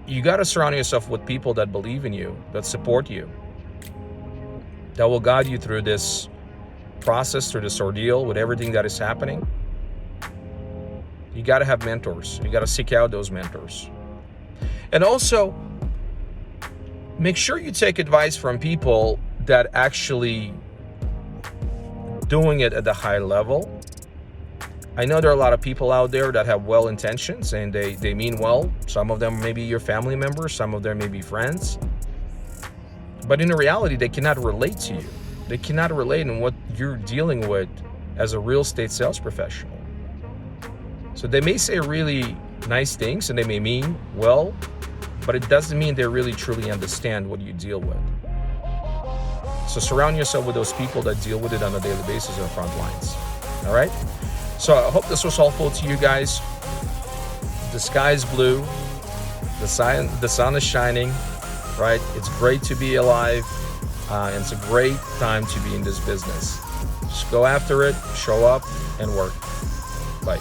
you got to surround yourself with people that believe in you, that support you, that will guide you through this process, through this ordeal, with everything that is happening. You got to have mentors. You got to seek out those mentors. And also, make sure you take advice from people that actually doing it at the high level. I know there are a lot of people out there that have well intentions and they mean well. Some of them may be your family members, some of them may be friends. But in reality, they cannot relate to you. They cannot relate in what you're dealing with as a real estate sales professional. So they may say really nice things and they may mean well, but it doesn't mean they really truly understand what you deal with. So surround yourself with those people that deal with it on a daily basis on the front lines. All right? So I hope this was helpful to you guys. The sky is blue. The sun is shining, right? It's great to be alive. And it's a great time to be in this business. Just go after it, show up, and work. Bye.